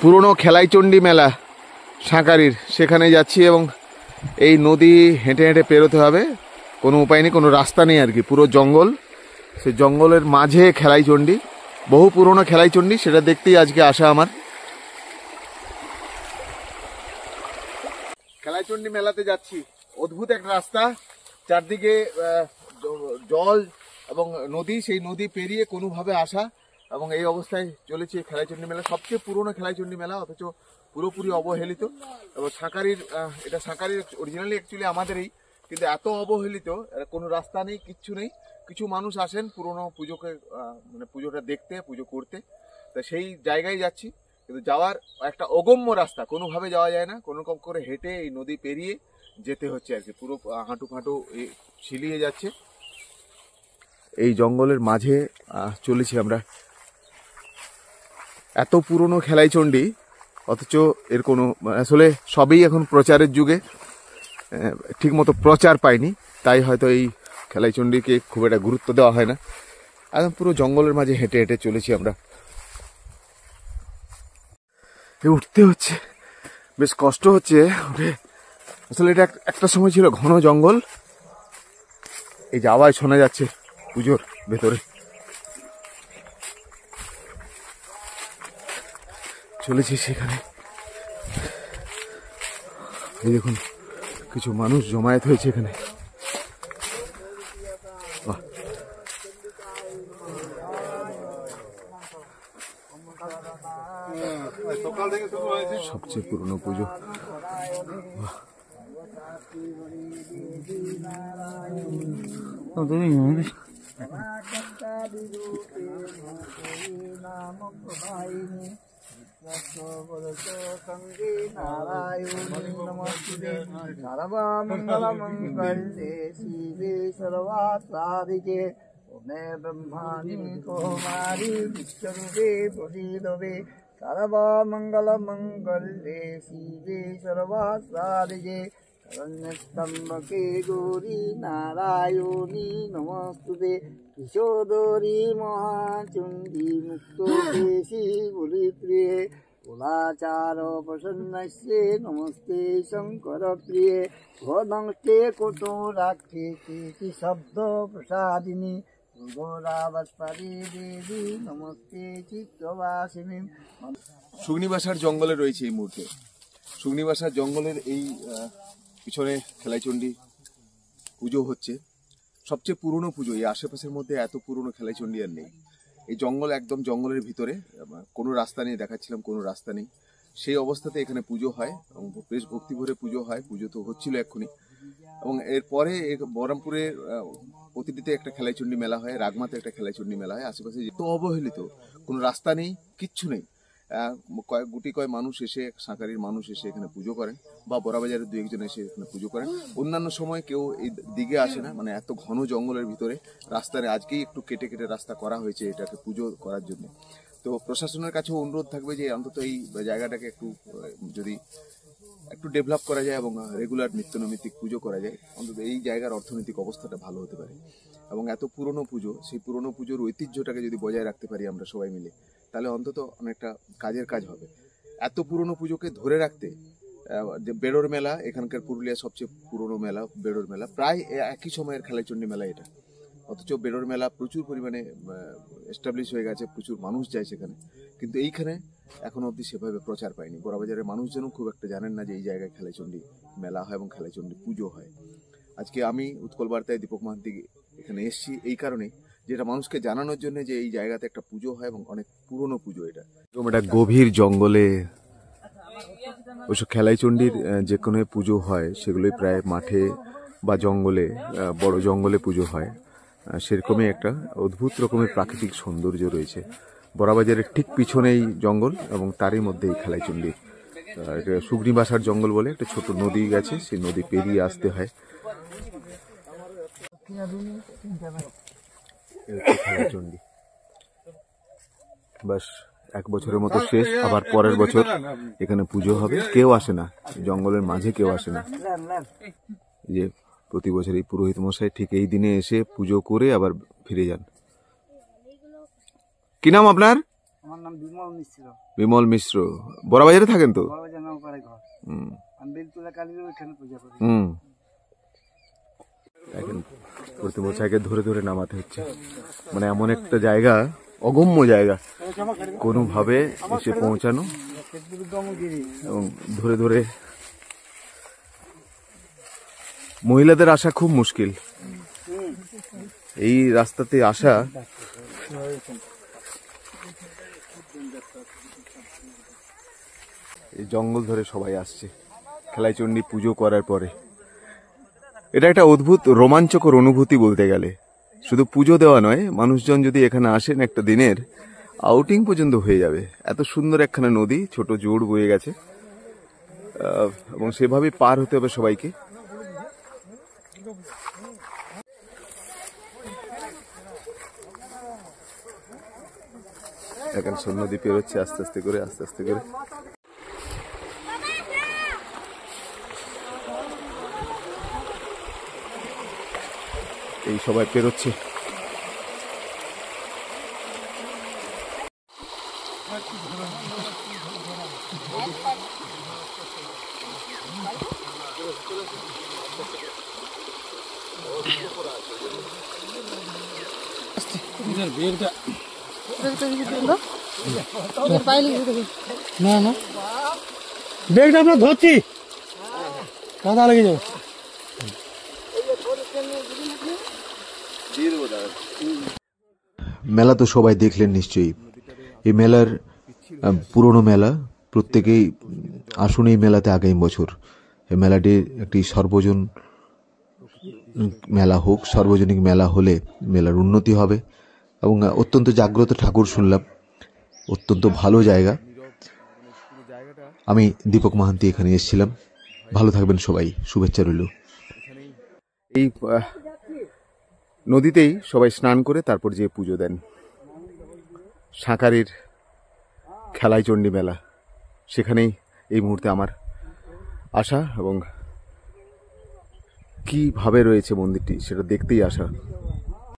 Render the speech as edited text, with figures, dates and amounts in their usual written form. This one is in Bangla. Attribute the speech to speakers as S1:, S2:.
S1: পুরনো খেলাইচণ্ডী মেলা সাঁকারির, সেখানে যাচ্ছি এবং এই নদী হেঁটে হেঁটে পেরোতে হবে। কোনো উপায় নেই, কোনো রাস্তা নেই আর কি, পুরো জঙ্গল। সে জঙ্গলের মাঝে খেলাইচণ্ডী, বহু পুরনো খেলাইচণ্ডী, সেটা দেখতেই আজকে আসা আমার। খেলাইচণ্ডী মেলাতে যাচ্ছি, অদ্ভুত একটা রাস্তা, চারদিকে জল এবং নদী, সেই নদী পেরিয়ে কোনোভাবে আসা এবং এই অবস্থায় চলেছে খেলাইচণ্ডী মেলা। সবচেয়ে পুরনো খেলাইচণ্ডী মেলা, অথচ পুরোপুরি অবহেলিত। এবং সাঁকারির, এটা সাঁকারির অরিজিনালি অ্যাকচুয়ালি আমাদেরই, কিন্তু এত অবহেলিত, কোনো রাস্তা নেই, কিচ্ছু নেই। কিছু মানুষ আসেন পুরনো পুজোকে, মানে পুজোটা দেখতে, পুজো করতে, তা সেই জায়গায় যাচ্ছি। কিন্তু যাওয়ার একটা অগম্য রাস্তা, কোনোভাবে যাওয়া যায় না, কোনো রকম করে হেঁটে এই নদী পেরিয়ে যেতে হচ্ছে আর কি। পুরো হাঁটু ফাঁটু ছিলিয়ে যাচ্ছে। এই জঙ্গলের মাঝে চলেছি আমরা। এত পুরনো খেলাইচণ্ডী, অথচ এর কোনো, আসলে সবই এখন প্রচারের যুগে, ঠিক মতো প্রচার পায়নি, তাই হয়তো এই খেলাইচণ্ডীকে খুব একটা গুরুত্ব দেওয়া হয় না। একদম পুরো জঙ্গলের মাঝে হেঁটে হেঁটে চলেছি আমরা। উঠতে হচ্ছে, বেশ কষ্ট হচ্ছে উঠে। আসলে এটা একটা সময় ছিল ঘন জঙ্গল। এই যে আওয়াজ শোনা যাচ্ছে পুজোর ভেতরে, চলেছি সেখানে। এই দেখুন, কিছু মানুষ জমায়েত হয়েছে এখানে। সবচেয়ে পুরনো পুজো।
S2: सर्वमंगलमंगल्ये शिवे सर्वासाधिके ओमे ब्रह्माणि कुमारी विष्णुवे प्रसीदवे सर्वमंगलमंगल्ये शिवे सर्वासाधिके शरण्यत्र्यंबके गौरी नारायणी नमोस्तुते किशोरी महाचुंडी मुक्तोदेशी बुलिप्रिये कुलाचार प्रसन्नस्ये नमस्ते शंकर प्रिय वदंस्ते कुतो राक्षे शब्द प्रसादिनी दुर्गोरावस्परी देवी नमस्ते चित्तवासिनी।
S1: সুগনিবাসার জঙ্গলে রয়েছে এই মুহূর্তে। সুগনিবাসার জঙ্গলের এই পিছনে খেলাইচণ্ডী পুজো হচ্ছে, সবচেয়ে পুরনো পুজো। এই আশেপাশের মধ্যে এত পুরনো খেলাইচণ্ডী আর নেই। এই জঙ্গল, একদম জঙ্গলের ভিতরে, কোনো রাস্তা নেই, দেখাচ্ছিলাম কোনো রাস্তা নেই। সেই অবস্থাতে এখানে পুজো হয় এবং বেশ ভক্তিভরে পুজো হয়। পুজো তো হচ্ছিল এক্ষুনি। এবং এরপরে বহরমপুরের প্রতিটিতে একটা খেলাইচণ্ডী মেলা হয়, রাগমাতে একটা খেলাইচণ্ডী মেলা হয়। আশেপাশে এত অবহেলিত, কোনো রাস্তা নেই, কিচ্ছু নেই। গুটি কয় মানুষ এসে, সাঁকারির মানুষ এসে এখানে পুজো করেন, বা বড়াবাজারের দু একজন এসে এখানে পুজো করেন। অন্যান্য সময় কেউ এই দিকে আসে না, মানে এত ঘন জঙ্গলের ভিতরে রাস্তায় আজকেই একটু কেটে কেটে রাস্তা করা হয়েছে এটাকে পুজো করার জন্য। তো প্রশাসনের কাছেও অনুরোধ থাকবে যে অন্তত এই জায়গাটাকে একটু যদি একটু ডেভেলপ করা যায় এবং রেগুলার নিত্যনৈমিত্তিক পুজো করা যায়, অন্তত এই জায়গার অর্থনৈতিক অবস্থাটা ভালো হতে পারে। এবং এত পুরনো পুজো, সেই পুরনো পুজোর ঐতিহ্যটাকে যদি বজায় রাখতে পারি আমরা সবাই মিলে, তাহলে অন্তত অনেকটা কাজের কাজ হবে। এত পুরনো পুজোকে ধরে রাখতে, বেড়োর মেলা এখানকার পুরুলিয়ার সবচেয়ে পুরনো মেলা বেড়োর মেলা, প্রায় একই সময়ের খেলাইচণ্ডী মেলা এটা। অথচ বেড়োর মেলা প্রচুর পরিমাণে এস্টাবলিশ হয়ে গেছে, প্রচুর মানুষ যায় সেখানে, কিন্তু এইখানে এখনো অবধি সেভাবে প্রচার পায়নি। বড়াবাজারের মানুষজনও খুব একটা জানেন না যে এই জায়গায় খেলাইচণ্ডী মেলা হয় এবং খেলাইচণ্ডী পুজো হয়। আজকে আমি উৎকল বার্তায় দীপক মাহান্তি এখানে এসেছি এই কারণে, যেটা মানুষকে জানানোর জন্য যে এই জায়গাতে একটা পুজো হয় এবং অনেক পুরনো পুজো এটা। এটা গভীর জঙ্গলে ওইসব খেলাইচণ্ডীর যে কোনো পুজো হয় সেগুলোই প্রায় মাঠে বা জঙ্গলে, বড় জঙ্গলে পুজো হয়। সেরকমই একটা অদ্ভুত রকমের প্রাকৃতিক সৌন্দর্য রয়েছে। বড়াবাজারের ঠিক পিছনেই জঙ্গল এবং তারই মধ্যে এই খেলাইচণ্ডী। এটা সুগনিবাসার জঙ্গল বলে একটা ছোট নদী গেছে, সেই নদী পেরিয়ে আসতে হয়। খেলাইচণ্ডী বাস 1 বছরের মতো শেষ, আবার পরের বছর এখানে পুজো হবে। কেউ আসে না, জঙ্গলের মাঝে কেউ আসে না। যে প্রতি বছর এই পুরোহিত মশাই ঠিক এই দিনে এসে পুজো করে আবার ফিরে যান। কি নাম আপনার?
S2: আমার নাম বিমল মিশ্র,
S1: বিমল মিশ্র। বড়বাজারে থাকেন তো?
S2: বড়বাজার নৌপাড়ায় ঘর।
S1: হুম
S2: আমি বেলতুলা কালীর ওইখানে পূজা করি।
S1: হুম। দেখেন প্রতিমশাইকে ধরে ধরে নামাতে হচ্ছে, মানে এমন একটা জায়গা, অগম্য জায়গা, কোনোভাবে এসে পৌঁছানো এবং ধরে ধরে। মহিলাদের আসা খুব মুশকিল, এই রাস্তাতে আসা। এই জঙ্গল ধরে সবাই আসছে খেলাইচণ্ডী পুজো করার পরে। এটা একটা অদ্ভুত রোমাঞ্চকর অনুভূতি বলতে গেলে। শুধু পুজো দেওয়া নয়, মানুষজন যদি এখানে আসেন একটা দিনের আউটিং পর্যন্ত হয়ে যাবে। এত সুন্দর একখানা নদী, ছোট জোড় বয়ে গেছে এবং সেভাবে পার হতে হবে সবাইকে। এখন নদী পেরোচ্ছে আস্তে আস্তে করে, আস্তে আস্তে করে। এই সবাই পেরোচ্ছে।
S3: না না ব্যাগটা আমরা ধরছি, কাদা লেগে যাবে।
S4: মেলা তো সবাই দেখলেন নিশ্চয়ই। এই মেলার পুরনো মেলা, প্রত্যেকেই আসুন এই মেলাতে আগামী বছর। এই মেলাটি একটি সর্বজন মেলা হোক, সর্বজনিক মেলা হলে মেলার উন্নতি হবে এবং অত্যন্ত জাগ্রত ঠাকুর শুনলাম, অত্যন্ত ভালো জায়গা। আমি দীপক মাহান্তি এখানে এসেছিলাম। ভালো থাকবেন সবাই, শুভেচ্ছা রইল।
S1: এই নদীতেই সবাই স্নান করে তারপর যে পুজো দেন। সাঁকারির খেলাইচণ্ডী মেলা, সেখানেই এই মুহূর্তে আমার আসা এবং কিভাবে রয়েছে মন্দিরটি সেটা দেখতেই আসা।